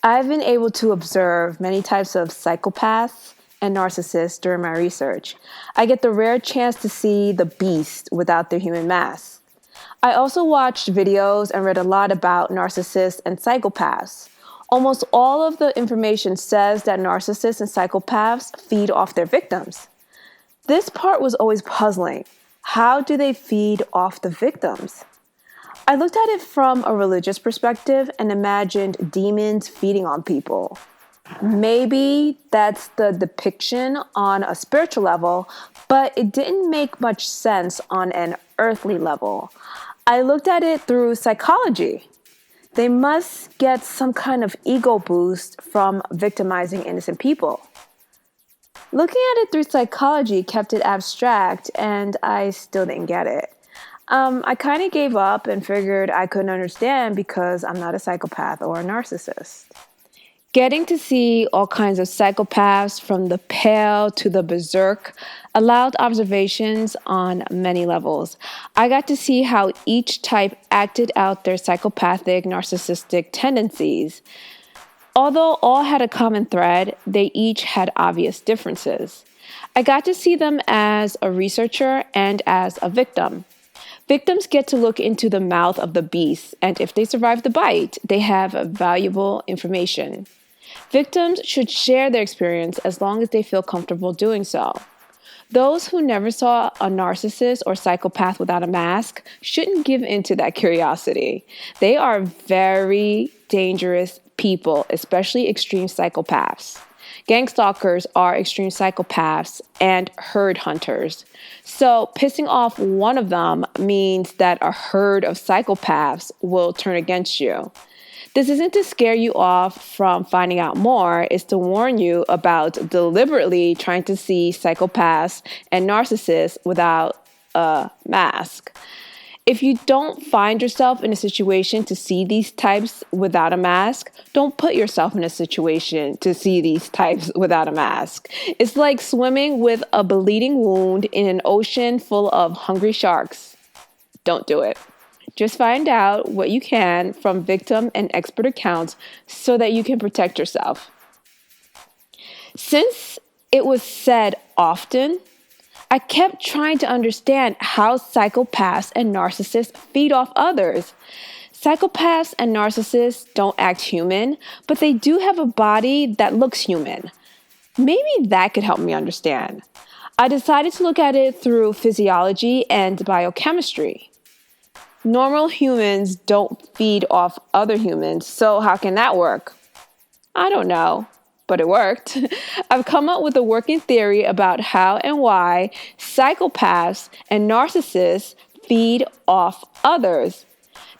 I've been able to observe many types of psychopaths and narcissists during my research. I get the rare chance to see the beast without their human mask. I also watched videos and read a lot about narcissists and psychopaths. Almost all of the information says that narcissists and psychopaths feed off their victims. This part was always puzzling. How do they feed off the victims? I looked at it from a religious perspective and imagined demons feeding on people. Maybe that's the depiction on a spiritual level, but it didn't make much sense on an earthly level. I looked at it through psychology. They must get some kind of ego boost from victimizing innocent people. Looking at it through psychology kept it abstract, and I still didn't get it. I kind of gave up and figured I couldn't understand because I'm not a psychopath or a narcissist. Getting to see all kinds of psychopaths from the pale to the berserk allowed observations on many levels. I got to see how each type acted out their psychopathic, narcissistic tendencies. Although all had a common thread, they each had obvious differences. I got to see them as a researcher and as a victim. Victims get to look into the mouth of the beast, and if they survive the bite, they have valuable information. Victims should share their experience as long as they feel comfortable doing so. Those who never saw a narcissist or psychopath without a mask shouldn't give in to that curiosity. They are very dangerous people, especially extreme psychopaths. Gang stalkers are extreme psychopaths and herd hunters. So pissing off one of them means that a herd of psychopaths will turn against you. This isn't to scare you off from finding out more, it's to warn you about deliberately trying to see psychopaths and narcissists without a mask. If you don't find yourself in a situation to see these types without a mask, don't put yourself in a situation to see these types without a mask. It's like swimming with a bleeding wound in an ocean full of hungry sharks. Don't do it. Just find out what you can from victim and expert accounts so that you can protect yourself. Since it was said often, I kept trying to understand how psychopaths and narcissists feed off others. Psychopaths and narcissists don't act human, but they do have a body that looks human. Maybe that could help me understand. I decided to look at it through physiology and biochemistry. Normal humans don't feed off other humans, so how can that work? I don't know, but it worked. I've come up with a working theory about how and why psychopaths and narcissists feed off others.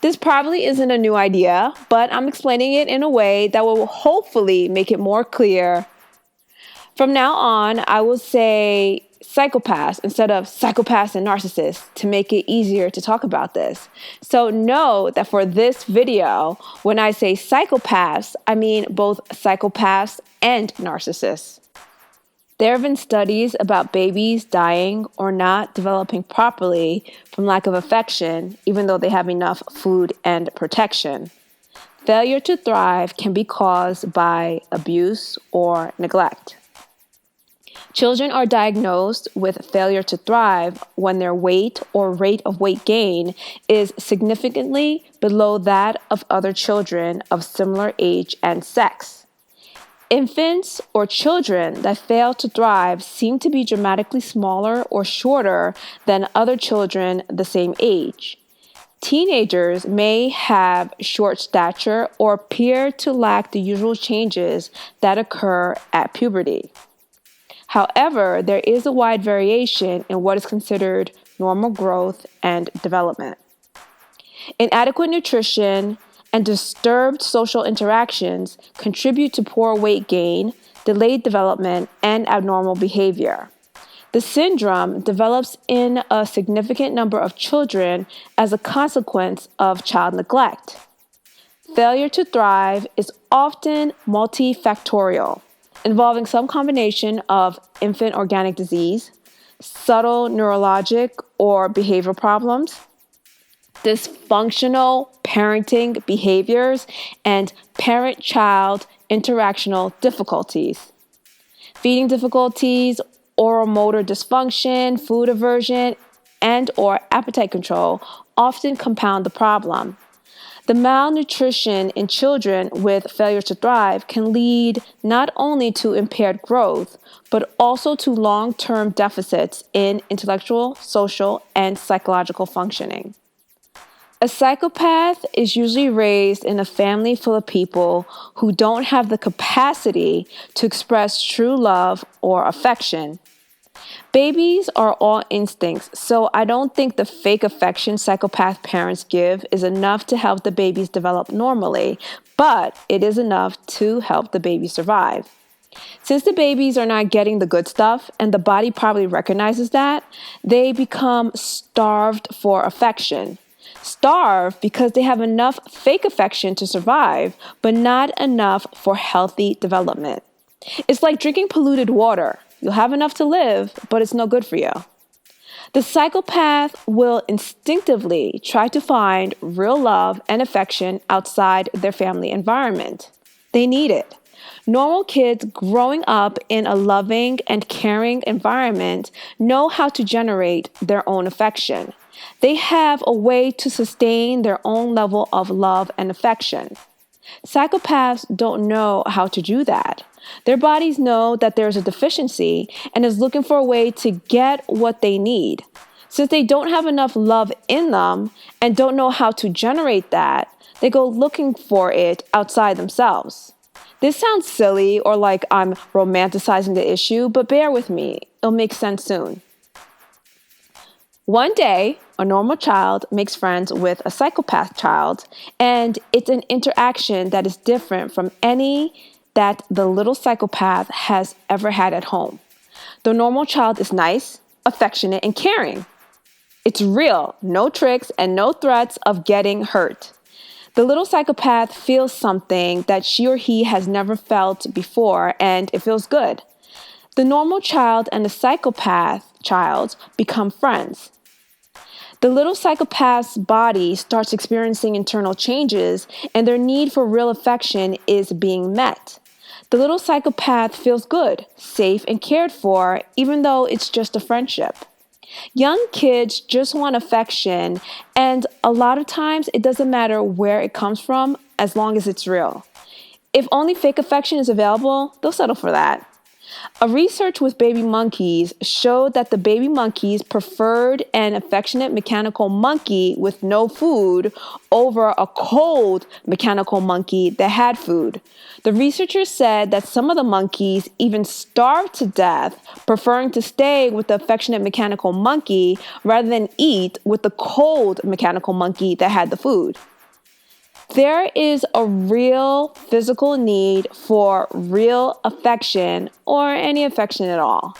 This probably isn't a new idea, but I'm explaining it in a way that will hopefully make it more clear. From now on, I will say psychopaths instead of psychopaths and narcissists to make it easier to talk about this. So know that for this video, when I say psychopaths, I mean both psychopaths and narcissists. There have been studies about babies dying or not developing properly from lack of affection, even though they have enough food and protection. Failure to thrive can be caused by abuse or neglect. Children are diagnosed with failure to thrive when their weight or rate of weight gain is significantly below that of other children of similar age and sex. Infants or children that fail to thrive seem to be dramatically smaller or shorter than other children the same age. Teenagers may have short stature or appear to lack the usual changes that occur at puberty. However, there is a wide variation in what is considered normal growth and development. Inadequate nutrition and disturbed social interactions contribute to poor weight gain, delayed development, and abnormal behavior. The syndrome develops in a significant number of children as a consequence of child neglect. Failure to thrive is often multifactorial, involving some combination of infant organic disease, subtle neurologic or behavioral problems, dysfunctional parenting behaviors, and parent-child interactional difficulties. Feeding difficulties, oral motor dysfunction, food aversion, and/or appetite control often compound the problem. The malnutrition in children with failure to thrive can lead not only to impaired growth, but also to long-term deficits in intellectual, social, and psychological functioning. A psychopath is usually raised in a family full of people who don't have the capacity to express true love or affection. Babies are all instincts, so I don't think the fake affection psychopath parents give is enough to help the babies develop normally, but it is enough to help the baby survive. Since the babies are not getting the good stuff, and the body probably recognizes that, they become starved for affection. Starved because they have enough fake affection to survive, but not enough for healthy development. It's like drinking polluted water. You'll have enough to live, but it's no good for you. The psychopath will instinctively try to find real love and affection outside their family environment. They need it. Normal kids growing up in a loving and caring environment know how to generate their own affection. They have a way to sustain their own level of love and affection. Psychopaths don't know how to do that. Their bodies know that there's a deficiency and is looking for a way to get what they need. Since they don't have enough love in them and don't know how to generate that, they go looking for it outside themselves. This sounds silly or like I'm romanticizing the issue, but bear with me. It'll make sense soon. One day, a normal child makes friends with a psychopath child, and it's an interaction that is different from any that the little psychopath has ever had at home. The normal child is nice, affectionate, and caring. It's real, no tricks and no threats of getting hurt. The little psychopath feels something that she or he has never felt before, and it feels good. The normal child and the psychopath child become friends. The little psychopath's body starts experiencing internal changes, and their need for real affection is being met. The little psychopath feels good, safe, and cared for, even though it's just a friendship. Young kids just want affection, and a lot of times it doesn't matter where it comes from as long as it's real. If only fake affection is available, they'll settle for that. A research with baby monkeys showed that the baby monkeys preferred an affectionate mechanical monkey with no food over a cold mechanical monkey that had food. The researchers said that some of the monkeys even starved to death, preferring to stay with the affectionate mechanical monkey rather than eat with the cold mechanical monkey that had the food. There is a real physical need for real affection or any affection at all.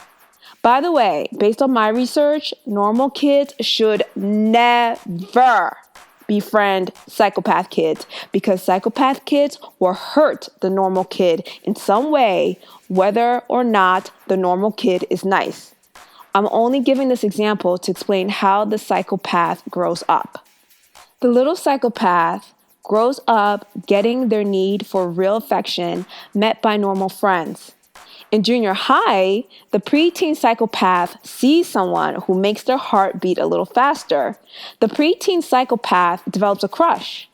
By the way, based on my research, normal kids should never befriend psychopath kids because psychopath kids will hurt the normal kid in some way, whether or not the normal kid is nice. I'm only giving this example to explain how the psychopath grows up. The little psychopath grows up getting their need for real affection met by normal friends. In junior high, the preteen psychopath sees someone who makes their heart beat a little faster. The preteen psychopath develops a crush.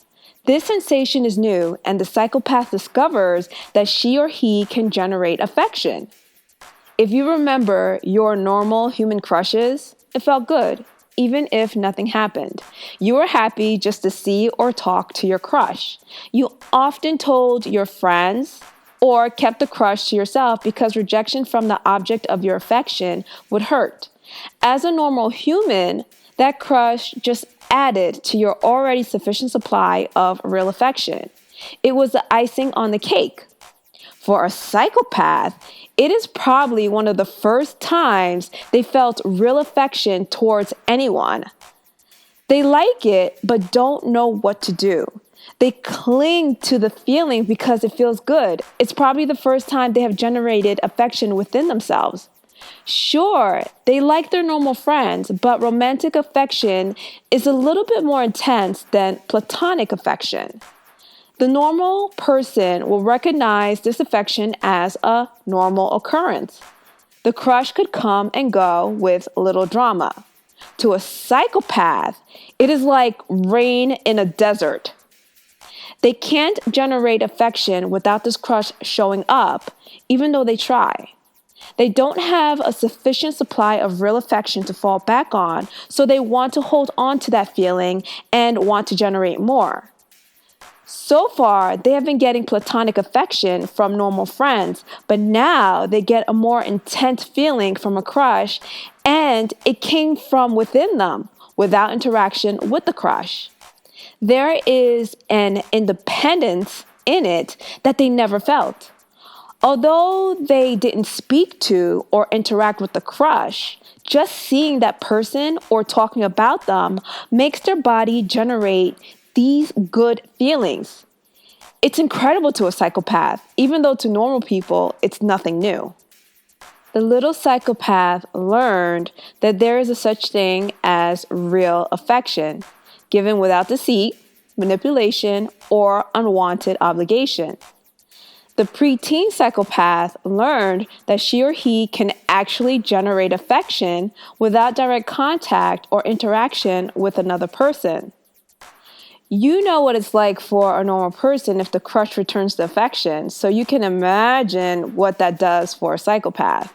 This sensation is new, and the psychopath discovers that she or he can generate affection. If you remember your normal human crushes, it felt good. Even if nothing happened. You were happy just to see or talk to your crush. You often told your friends or kept the crush to yourself because rejection from the object of your affection would hurt. As a normal human, that crush just added to your already sufficient supply of real affection. It was the icing on the cake. For a psychopath, it is probably one of the first times they felt real affection towards anyone. They like it, but don't know what to do. They cling to the feeling because it feels good. It's probably the first time they have generated affection within themselves. Sure, they like their normal friends, but romantic affection is a little bit more intense than platonic affection. The normal person will recognize this affection as a normal occurrence. The crush could come and go with little drama. To a psychopath, it is like rain in a desert. They can't generate affection without this crush showing up, even though they try. They don't have a sufficient supply of real affection to fall back on, so they want to hold on to that feeling and want to generate more. So far, they have been getting platonic affection from normal friends, but now they get a more intense feeling from a crush, and it came from within them without interaction with the crush. There is an independence in it that they never felt. Although they didn't speak to or interact with the crush, just seeing that person or talking about them makes their body generate these good feelings. It's incredible to a psychopath, even though to normal people, it's nothing new. The little psychopath learned that there is a such thing as real affection, given without deceit, manipulation, or unwanted obligation. The preteen psychopath learned that she or he can actually generate affection without direct contact or interaction with another person. You know what it's like for a normal person if the crush returns the affection, so you can imagine what that does for a psychopath.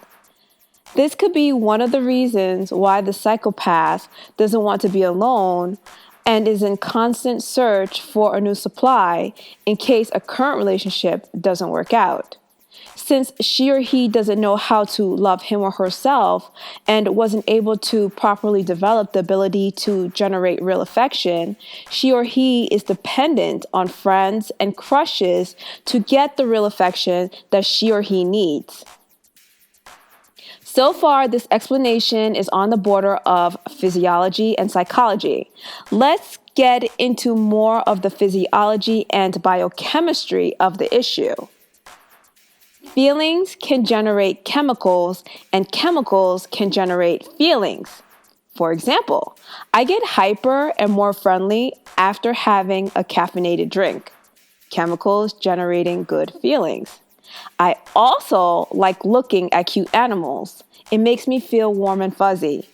This could be one of the reasons why the psychopath doesn't want to be alone and is in constant search for a new supply in case a current relationship doesn't work out. Since she or he doesn't know how to love him or herself and wasn't able to properly develop the ability to generate real affection, she or he is dependent on friends and crushes to get the real affection that she or he needs. So far, this explanation is on the border of physiology and psychology. Let's get into more of the physiology and biochemistry of the issue. Feelings can generate chemicals, and chemicals can generate feelings. For example, I get hyper and more friendly after having a caffeinated drink. Chemicals generating good feelings. I also like looking at cute animals. It makes me feel warm and fuzzy.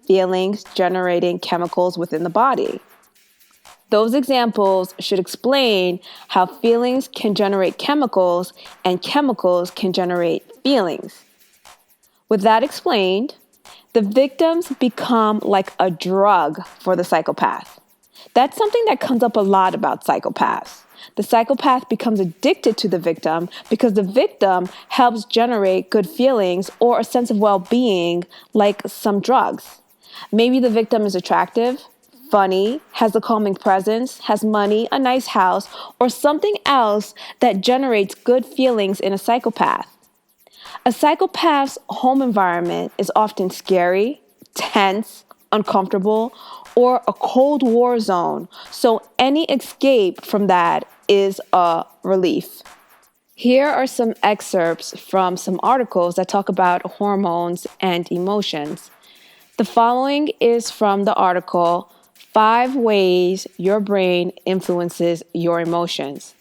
Feelings generating chemicals within the body. Those examples should explain how feelings can generate chemicals and chemicals can generate feelings. With that explained, the victims become like a drug for the psychopath. That's something that comes up a lot about psychopaths. The psychopath becomes addicted to the victim because the victim helps generate good feelings or a sense of well-being like some drugs. Maybe the victim is attractive, funny, has a calming presence, has money, a nice house, or something else that generates good feelings in a psychopath. A psychopath's home environment is often scary, tense, uncomfortable, or a Cold War zone, so any escape from that is a relief. Here are some excerpts from some articles that talk about hormones and emotions. The following is from the article, 5 Ways Your Brain Influences Your Emotions.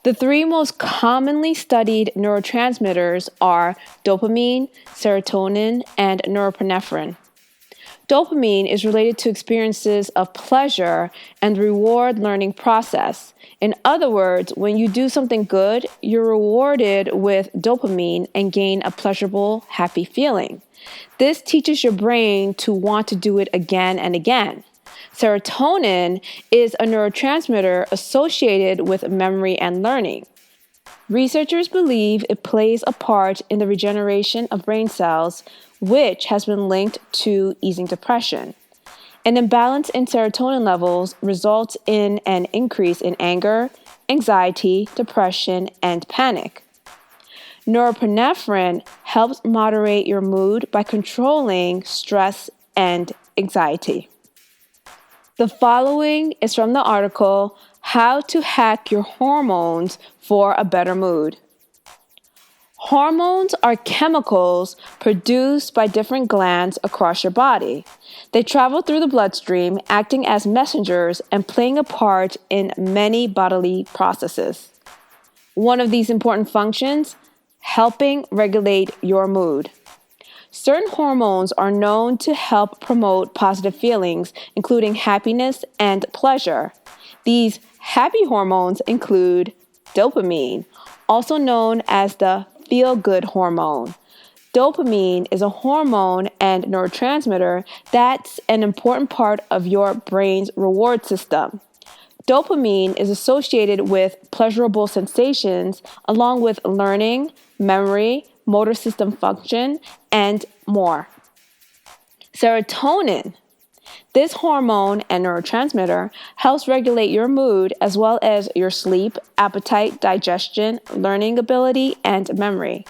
The 3 most commonly studied neurotransmitters are dopamine, serotonin, and norepinephrine. Dopamine is related to experiences of pleasure and the reward learning process. In other words, when you do something good, you're rewarded with dopamine and gain a pleasurable, happy feeling. This teaches your brain to want to do it again and again. Serotonin is a neurotransmitter associated with memory and learning. Researchers believe it plays a part in the regeneration of brain cells, which has been linked to easing depression. An imbalance in serotonin levels results in an increase in anger, anxiety, depression, and panic. Norepinephrine helps moderate your mood by controlling stress and anxiety. The following is from the article, How to Hack Your Hormones for a Better Mood. Hormones are chemicals produced by different glands across your body. They travel through the bloodstream, acting as messengers and playing a part in many bodily processes. One of these important functions, helping regulate your mood. Certain hormones are known to help promote positive feelings, including happiness and pleasure. These happy hormones include dopamine, also known as the feel-good hormone. Dopamine is a hormone and neurotransmitter that's an important part of your brain's reward system. Dopamine is associated with pleasurable sensations along with learning, memory, motor system function, and more. Serotonin. This hormone and neurotransmitter helps regulate your mood as well as your sleep, appetite, digestion, learning ability, and memory.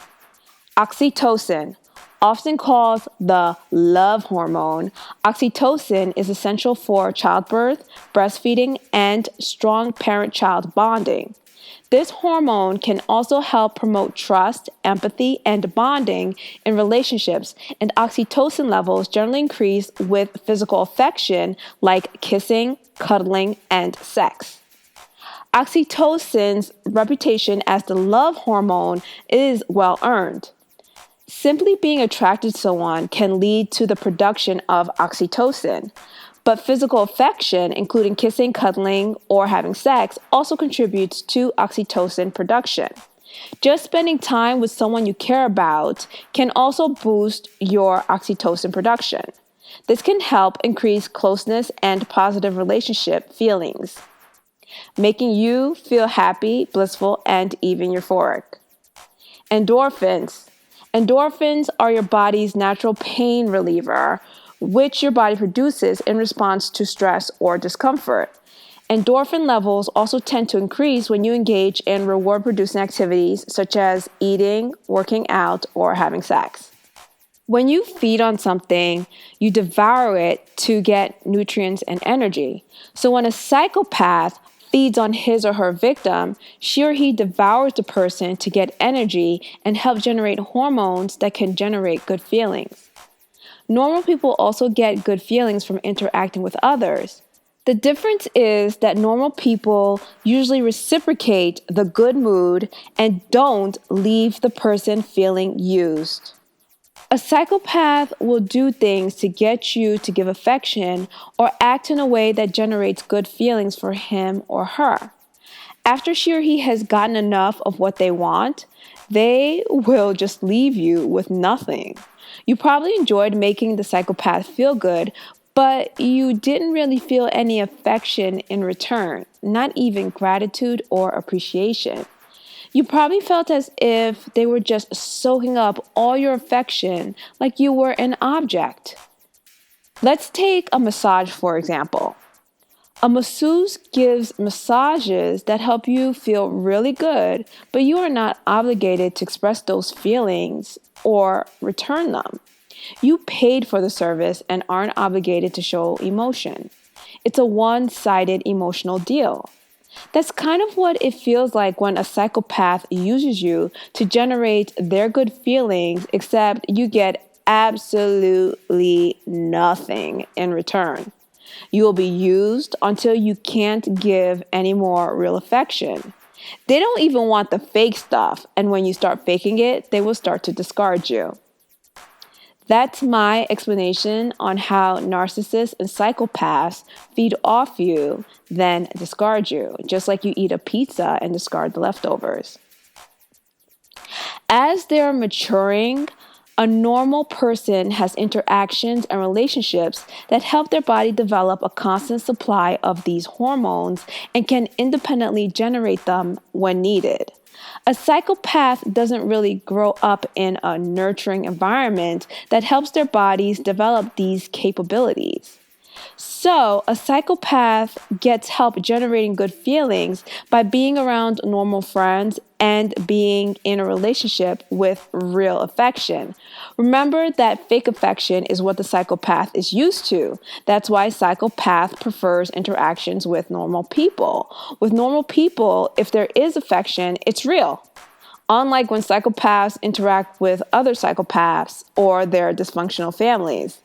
Oxytocin, often called the love hormone, oxytocin is essential for childbirth, breastfeeding, and strong parent-child bonding. This hormone can also help promote trust, empathy, and bonding in relationships, and oxytocin levels generally increase with physical affection like kissing, cuddling, and sex. Oxytocin's reputation as the love hormone is well earned. Simply being attracted to someone can lead to the production of oxytocin, but physical affection, including kissing, cuddling, or having sex, also contributes to oxytocin production. Just spending time with someone you care about can also boost your oxytocin production. This can help increase closeness and positive relationship feelings, making you feel happy, blissful, and even euphoric. Endorphins. Endorphins are your body's natural pain reliever, which your body produces in response to stress or discomfort. Endorphin levels also tend to increase when you engage in reward-producing activities such as eating, working out, or having sex. When you feed on something, you devour it to get nutrients and energy. So when a psychopath feeds on his or her victim, she or he devours the person to get energy and help generate hormones that can generate good feelings. Normal people also get good feelings from interacting with others. The difference is that normal people usually reciprocate the good mood and don't leave the person feeling used. A psychopath will do things to get you to give affection or act in a way that generates good feelings for him or her. After she or he has gotten enough of what they want, they will just leave you with nothing. You probably enjoyed making the psychopath feel good, but you didn't really feel any affection in return, not even gratitude or appreciation. You probably felt as if they were just soaking up all your affection like you were an object. Let's take a massage, for example. A masseuse gives massages that help you feel really good, but you are not obligated to express those feelings or return them. You paid for the service and aren't obligated to show emotion. It's a one-sided emotional deal. That's kind of what it feels like when a psychopath uses you to generate their good feelings, except you get absolutely nothing in return. You will be used until you can't give any more real affection. They don't even want the fake stuff, and when you start faking it, they will start to discard you. That's my explanation on how narcissists and psychopaths feed off you, then discard you, just like you eat a pizza and discard the leftovers. As they're maturing, a normal person has interactions and relationships that help their body develop a constant supply of these hormones and can independently generate them when needed. A psychopath doesn't really grow up in a nurturing environment that helps their bodies develop these capabilities. So, a psychopath gets help generating good feelings by being around normal friends and being in a relationship with real affection. Remember that fake affection is what the psychopath is used to. That's why psychopath prefers interactions with normal people. With normal people, if there is affection, it's real. unlike when psychopaths interact with other psychopaths or their dysfunctional families.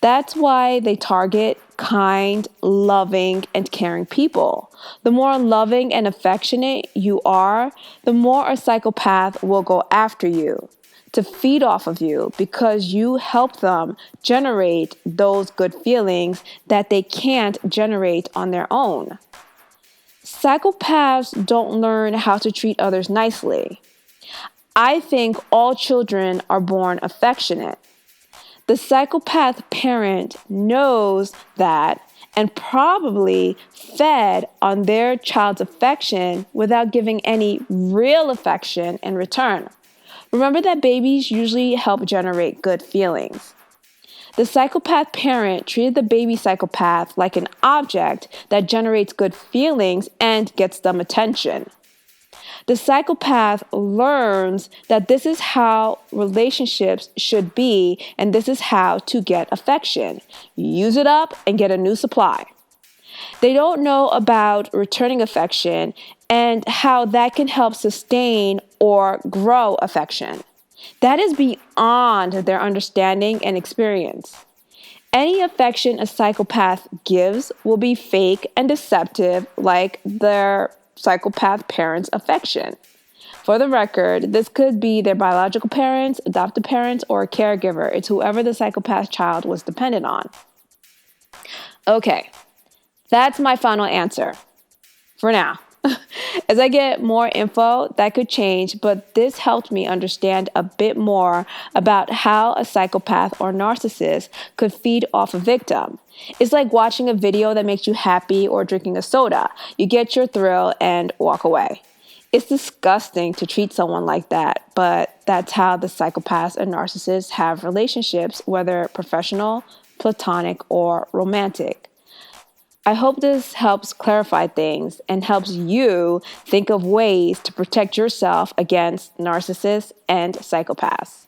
That's why they target kind, loving, and caring people. The more loving and affectionate you are, the more a psychopath will go after you to feed off of you because you help them generate those good feelings that they can't generate on their own. Psychopaths don't learn how to treat others nicely. I think all children are born affectionate. The psychopath parent knows that and probably fed on their child's affection without giving any real affection in return. Remember that babies usually help generate good feelings. The psychopath parent treated the baby psychopath like an object that generates good feelings and gets them attention. The psychopath learns that this is how relationships should be and this is how to get affection. Use it up and get a new supply. They don't know about returning affection and how that can help sustain or grow affection. That is beyond their understanding and experience. Any affection a psychopath gives will be fake and deceptive, like their psychopath parents' affection. For the record, this could be their biological parents, adoptive parents, or a caregiver. It's whoever the psychopath child was dependent on. Okay, that's my final answer for now. As I get more info, that could change, but this helped me understand a bit more about how a psychopath or narcissist could feed off a victim. It's like watching a video that makes you happy or drinking a soda. You get your thrill and walk away. It's disgusting to treat someone like that, but that's how the psychopaths and narcissists have relationships, whether professional, platonic, or romantic. I hope this helps clarify things and helps you think of ways to protect yourself against narcissists and psychopaths.